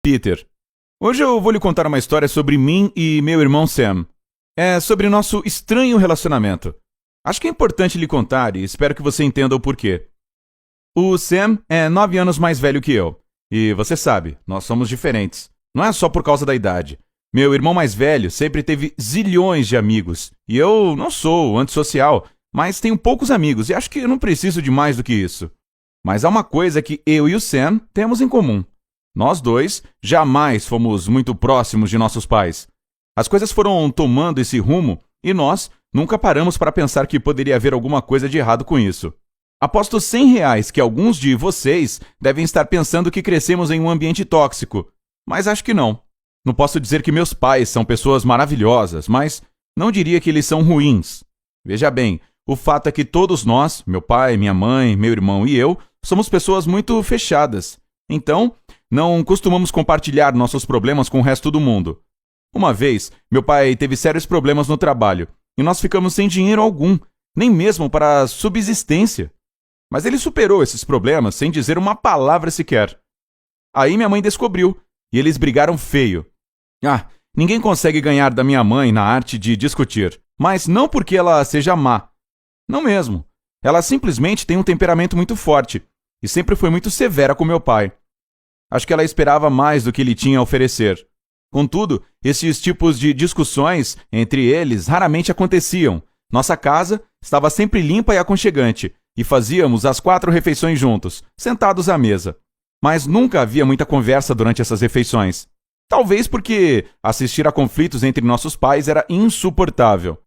Peter. Hoje eu vou lhe contar uma história sobre mim e meu irmão Sam. É sobre nosso estranho relacionamento. Acho que é importante lhe contar e espero que você entenda o porquê. O Sam é 9 anos mais velho que eu. E você sabe, nós somos diferentes. Não é só por causa da idade. Meu irmão mais velho sempre teve zilhões de amigos. E eu não sou antissocial, mas tenho poucos amigos e acho que eu não preciso de mais do que isso. Mas há uma coisa que eu e o Sam temos em comum. Nós dois jamais fomos muito próximos de nossos pais. As coisas foram tomando esse rumo e nós nunca paramos para pensar que poderia haver alguma coisa de errado com isso. Aposto R$ 100 que alguns de vocês devem estar pensando que crescemos em um ambiente tóxico, mas acho que não. Não posso dizer que meus pais são pessoas maravilhosas, mas não diria que eles são ruins. Veja bem, o fato é que todos nós, meu pai, minha mãe, meu irmão e eu, somos pessoas muito fechadas. Então, não costumamos compartilhar nossos problemas com o resto do mundo. Uma vez, meu pai teve sérios problemas no trabalho e nós ficamos sem dinheiro algum, nem mesmo para a subsistência. Mas ele superou esses problemas sem dizer uma palavra sequer. Aí minha mãe descobriu e eles brigaram feio. Ninguém consegue ganhar da minha mãe na arte de discutir, mas não porque ela seja má. Não mesmo. Ela simplesmente tem um temperamento muito forte e sempre foi muito severa com meu pai. Acho que ela esperava mais do que ele tinha a oferecer. Contudo, esses tipos de discussões entre eles raramente aconteciam. Nossa casa estava sempre limpa e aconchegante, e fazíamos as 4 refeições juntos, sentados à mesa. Mas nunca havia muita conversa durante essas refeições. Talvez porque assistir a conflitos entre nossos pais era insuportável.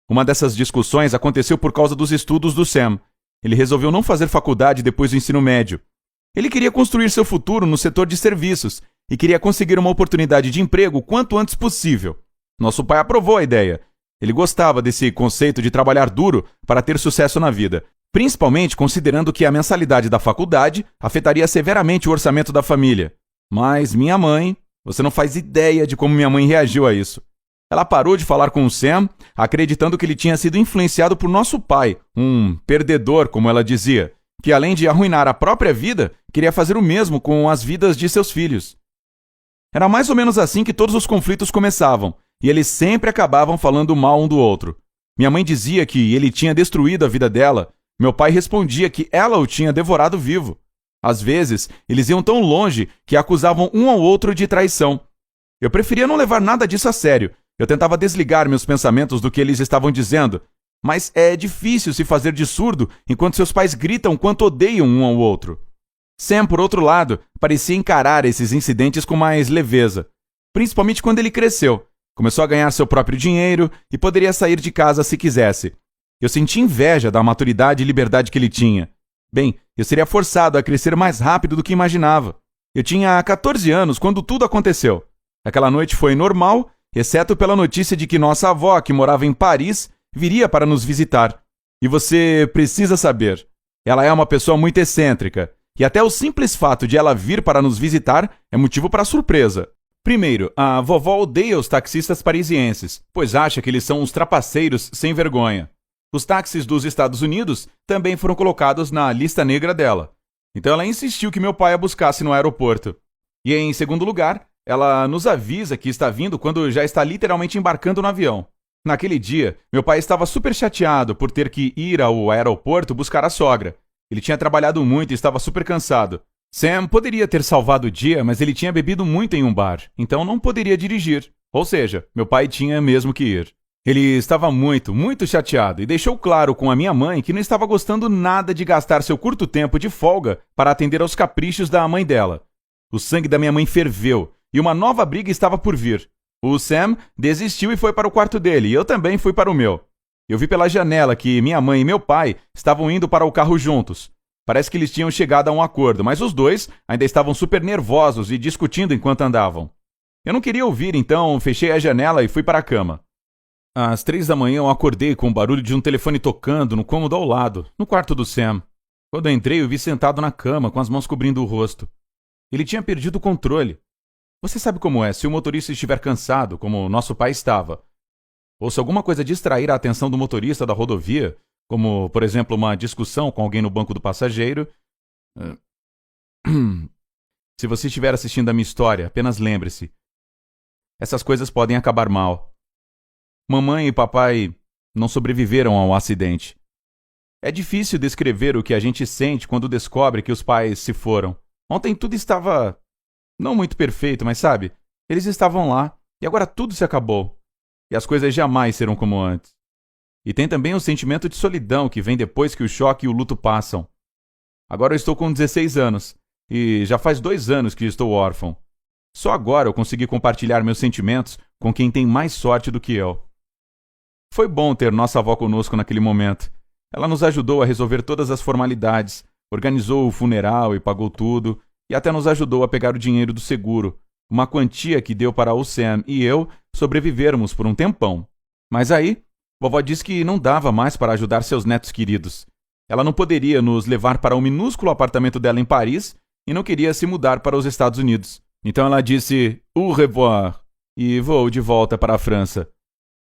Uma dessas discussões aconteceu por causa dos estudos do Sam. Ele resolveu não fazer faculdade depois do ensino médio. Ele queria construir seu futuro no setor de serviços e queria conseguir uma oportunidade de emprego o quanto antes possível. Nosso pai aprovou a ideia. Ele gostava desse conceito de trabalhar duro para ter sucesso na vida, principalmente considerando que a mensalidade da faculdade afetaria severamente o orçamento da família. Mas minha mãe, você não faz ideia de como minha mãe reagiu a isso. Ela parou de falar com o Sam, acreditando que ele tinha sido influenciado por nosso pai, um perdedor, como ela dizia, que além de arruinar a própria vida, queria fazer o mesmo com as vidas de seus filhos. Era mais ou menos assim que todos os conflitos começavam, e eles sempre acabavam falando mal um do outro. Minha mãe dizia que ele tinha destruído a vida dela, meu pai respondia que ela o tinha devorado vivo. Às vezes, eles iam tão longe que acusavam um ao outro de traição. Eu preferia não levar nada disso a sério. Eu tentava desligar meus pensamentos do que eles estavam dizendo, mas é difícil se fazer de surdo enquanto seus pais gritam quanto odeiam um ao outro. Sam, por outro lado, parecia encarar esses incidentes com mais leveza, principalmente quando ele cresceu. Começou a ganhar seu próprio dinheiro e poderia sair de casa se quisesse. Eu senti inveja da maturidade e liberdade que ele tinha. Bem, eu seria forçado a crescer mais rápido do que imaginava. Eu tinha 14 anos quando tudo aconteceu. Aquela noite foi normal, exceto pela notícia de que nossa avó, que morava em Paris, viria para nos visitar. E você precisa saber, ela é uma pessoa muito excêntrica, e até o simples fato de ela vir para nos visitar é motivo para surpresa. Primeiro, a vovó odeia os taxistas parisienses, pois acha que eles são uns trapaceiros sem vergonha. Os táxis dos Estados Unidos também foram colocados na lista negra dela. Então ela insistiu que meu pai a buscasse no aeroporto. E em segundo lugar, ela nos avisa que está vindo quando já está literalmente embarcando no avião. Naquele dia, meu pai estava super chateado por ter que ir ao aeroporto buscar a sogra. Ele tinha trabalhado muito e estava super cansado. Sam poderia ter salvado o dia, mas ele tinha bebido muito em um bar, então não poderia dirigir. Ou seja, meu pai tinha mesmo que ir. Ele estava muito, muito chateado e deixou claro com a minha mãe que não estava gostando nada de gastar seu curto tempo de folga para atender aos caprichos da mãe dela. O sangue da minha mãe ferveu e uma nova briga estava por vir. O Sam desistiu e foi para o quarto dele e eu também fui para o meu. Eu vi pela janela que minha mãe e meu pai estavam indo para o carro juntos. Parece que eles tinham chegado a um acordo, mas os dois ainda estavam super nervosos e discutindo enquanto andavam. Eu não queria ouvir, então fechei a janela e fui para a cama. Às 3 da manhã eu acordei com o barulho de um telefone tocando no cômodo ao lado, no quarto do Sam. Quando eu entrei, eu vi sentado na cama com as mãos cobrindo o rosto. Ele tinha perdido o controle. Você sabe como é, se o motorista estiver cansado, como nosso pai estava, ou se alguma coisa distrair a atenção do motorista da rodovia, como, por exemplo, uma discussão com alguém no banco do passageiro. Se você estiver assistindo a minha história, apenas lembre-se. Essas coisas podem acabar mal. Mamãe e papai não sobreviveram ao acidente. É difícil descrever o que a gente sente quando descobre que os pais se foram. Ontem tudo estava não muito perfeito, mas sabe, eles estavam lá e agora tudo se acabou. E as coisas jamais serão como antes. E tem também o sentimento de solidão que vem depois que o choque e o luto passam. Agora eu estou com 16 anos e já faz 2 anos que estou órfão. Só agora eu consegui compartilhar meus sentimentos com quem tem mais sorte do que eu. Foi bom ter nossa avó conosco naquele momento. Ela nos ajudou a resolver todas as formalidades, organizou o funeral e pagou tudo, e até nos ajudou a pegar o dinheiro do seguro, uma quantia que deu para o Sam e eu sobrevivermos por um tempão. Mas aí, vovó disse que não dava mais para ajudar seus netos queridos. Ela não poderia nos levar para o minúsculo apartamento dela em Paris e não queria se mudar para os Estados Unidos. Então ela disse au revoir e voou de volta para a França.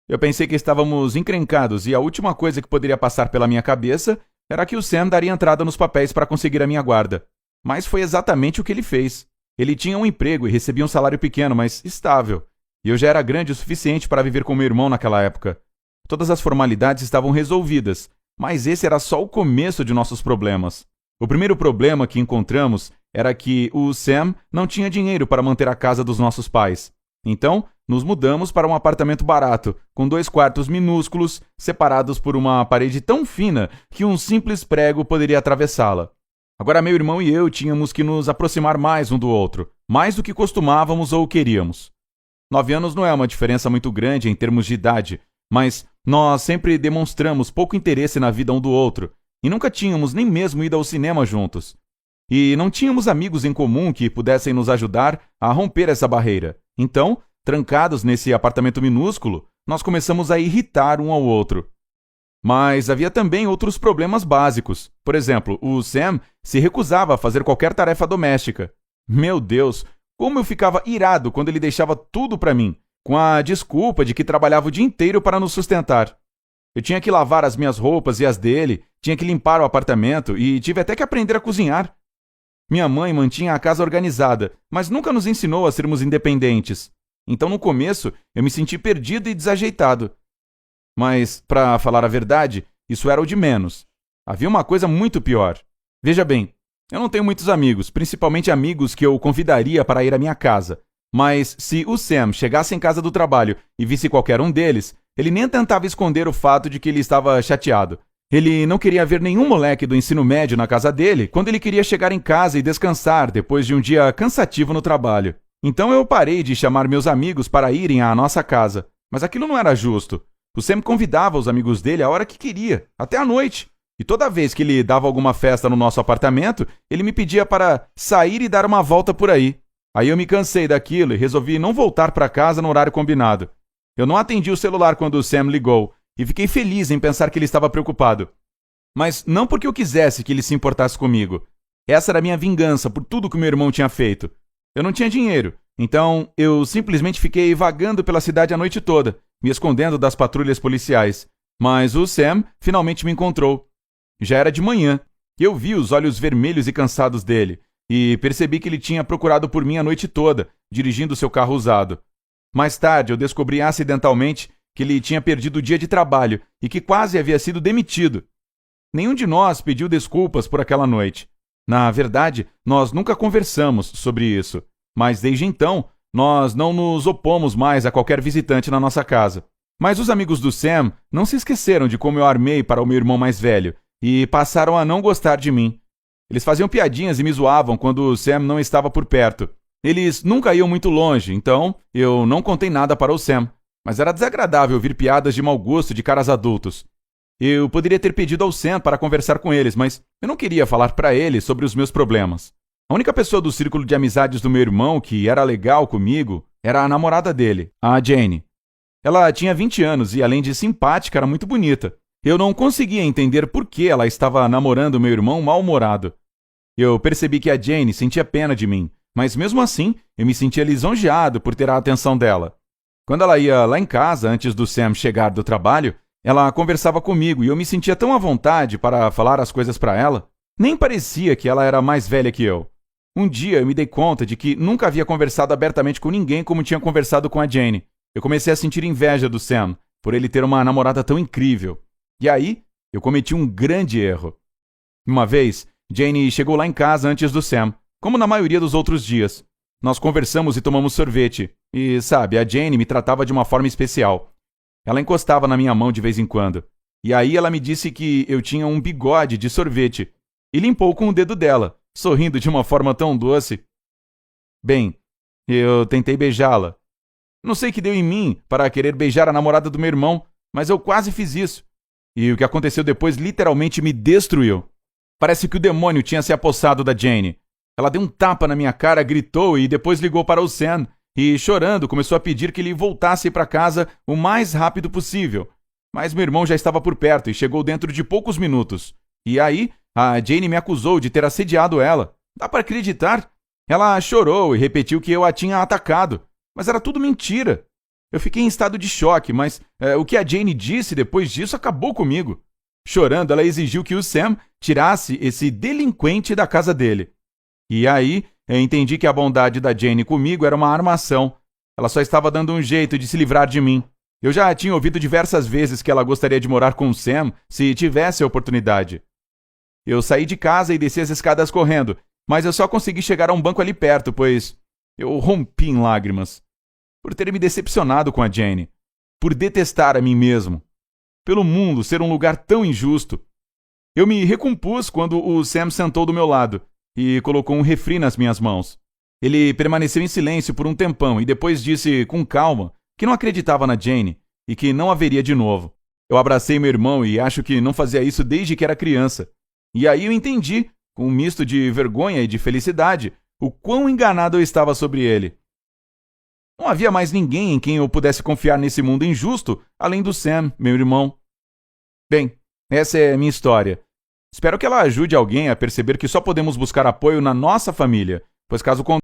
Eu pensei que estávamos encrencados e a última coisa que poderia passar pela minha cabeça era que o Sam daria entrada nos papéis para conseguir a minha guarda. Mas foi exatamente o que ele fez. Ele tinha um emprego e recebia um salário pequeno, mas estável. E eu já era grande o suficiente para viver com meu irmão naquela época. Todas as formalidades estavam resolvidas, mas esse era só o começo de nossos problemas. O primeiro problema que encontramos era que o Sam não tinha dinheiro para manter a casa dos nossos pais. Então, nos mudamos para um apartamento barato, com 2 quartos minúsculos, separados por uma parede tão fina que um simples prego poderia atravessá-la. Agora meu irmão e eu tínhamos que nos aproximar mais um do outro, mais do que costumávamos ou queríamos. 9 anos não é uma diferença muito grande em termos de idade, mas nós sempre demonstramos pouco interesse na vida um do outro, e nunca tínhamos nem mesmo ido ao cinema juntos. E não tínhamos amigos em comum que pudessem nos ajudar a romper essa barreira. Então, trancados nesse apartamento minúsculo, nós começamos a irritar um ao outro. Mas havia também outros problemas básicos. Por exemplo, o Sam se recusava a fazer qualquer tarefa doméstica. Meu Deus, como eu ficava irado quando ele deixava tudo para mim, com a desculpa de que trabalhava o dia inteiro para nos sustentar. Eu tinha que lavar as minhas roupas e as dele, tinha que limpar o apartamento e tive até que aprender a cozinhar. Minha mãe mantinha a casa organizada, mas nunca nos ensinou a sermos independentes. Então, no começo, eu me senti perdido e desajeitado. Mas, para falar a verdade, isso era o de menos. Havia uma coisa muito pior. Veja bem, eu não tenho muitos amigos, principalmente amigos que eu convidaria para ir à minha casa. Mas, se o Sam chegasse em casa do trabalho e visse qualquer um deles, ele nem tentava esconder o fato de que ele estava chateado. Ele não queria ver nenhum moleque do ensino médio na casa dele quando ele queria chegar em casa e descansar depois de um dia cansativo no trabalho. Então eu parei de chamar meus amigos para irem à nossa casa. Mas aquilo não era justo. O Sam convidava os amigos dele a hora que queria, até à noite. E toda vez que ele dava alguma festa no nosso apartamento, ele me pedia para sair e dar uma volta por aí. Aí eu me cansei daquilo e resolvi não voltar para casa no horário combinado. Eu não atendi o celular quando o Sam ligou. E fiquei feliz em pensar que ele estava preocupado. Mas não porque eu quisesse que ele se importasse comigo. Essa era a minha vingança por tudo que meu irmão tinha feito. Eu não tinha dinheiro, então eu simplesmente fiquei vagando pela cidade a noite toda, me escondendo das patrulhas policiais. Mas o Sam finalmente me encontrou. Já era de manhã. Eu vi os olhos vermelhos e cansados dele, e percebi que ele tinha procurado por mim a noite toda, dirigindo seu carro usado. Mais tarde eu descobri acidentalmente que ele tinha perdido o dia de trabalho e que quase havia sido demitido. Nenhum de nós pediu desculpas por aquela noite. Na verdade, nós nunca conversamos sobre isso, mas desde então, nós não nos opomos mais a qualquer visitante na nossa casa. Mas os amigos do Sam não se esqueceram de como eu armei para o meu irmão mais velho e passaram a não gostar de mim. Eles faziam piadinhas e me zoavam quando o Sam não estava por perto. Eles nunca iam muito longe, então eu não contei nada para o Sam. Mas era desagradável ouvir piadas de mau gosto de caras adultos. Eu poderia ter pedido ao Sam para conversar com eles, mas eu não queria falar para ele sobre os meus problemas. A única pessoa do círculo de amizades do meu irmão que era legal comigo era a namorada dele, a Jane. Ela tinha 20 anos e, além de simpática, era muito bonita. Eu não conseguia entender por que ela estava namorando meu irmão mal-humorado. Eu percebi que a Jane sentia pena de mim, mas mesmo assim eu me sentia lisonjeado por ter a atenção dela. Quando ela ia lá em casa, antes do Sam chegar do trabalho, ela conversava comigo e eu me sentia tão à vontade para falar as coisas para ela. Nem parecia que ela era mais velha que eu. Um dia eu me dei conta de que nunca havia conversado abertamente com ninguém como tinha conversado com a Jane. Eu comecei a sentir inveja do Sam, por ele ter uma namorada tão incrível. E aí, eu cometi um grande erro. Uma vez, Jane chegou lá em casa antes do Sam, como na maioria dos outros dias. Nós conversamos e tomamos sorvete. E, sabe, a Jane me tratava de uma forma especial. Ela encostava na minha mão de vez em quando. E aí ela me disse que eu tinha um bigode de sorvete. E limpou com o dedo dela, sorrindo de uma forma tão doce. Bem, eu tentei beijá-la. Não sei o que deu em mim para querer beijar a namorada do meu irmão, mas eu quase fiz isso. E o que aconteceu depois literalmente me destruiu. Parece que o demônio tinha se apossado da Jane. Ela deu um tapa na minha cara, gritou e depois ligou para o Sam e, chorando, começou a pedir que ele voltasse para casa o mais rápido possível. Mas meu irmão já estava por perto e chegou dentro de poucos minutos. E aí, a Jane me acusou de ter assediado ela. Dá para acreditar? Ela chorou e repetiu que eu a tinha atacado. Mas era tudo mentira. Eu fiquei em estado de choque, mas o que a Jane disse depois disso acabou comigo. Chorando, ela exigiu que o Sam tirasse esse delinquente da casa dele. E aí, eu entendi que a bondade da Jane comigo era uma armação. Ela só estava dando um jeito de se livrar de mim. Eu já tinha ouvido diversas vezes que ela gostaria de morar com o Sam se tivesse a oportunidade. Eu saí de casa e desci as escadas correndo, mas eu só consegui chegar a um banco ali perto, pois eu rompi em lágrimas. Por ter me decepcionado com a Jane. Por detestar a mim mesmo. Pelo mundo ser um lugar tão injusto. Eu me recompus quando o Sam sentou do meu lado e colocou um refri nas minhas mãos. Ele permaneceu em silêncio por um tempão e depois disse com calma que não acreditava na Jane e que não haveria de novo. Eu abracei meu irmão e acho que não fazia isso desde que era criança. E aí eu entendi, com um misto de vergonha e de felicidade, o quão enganado eu estava sobre ele. Não havia mais ninguém em quem eu pudesse confiar nesse mundo injusto, além do Sam, meu irmão. Bem, essa é a minha história. Espero que ela ajude alguém a perceber que só podemos buscar apoio na nossa família, pois caso contrário,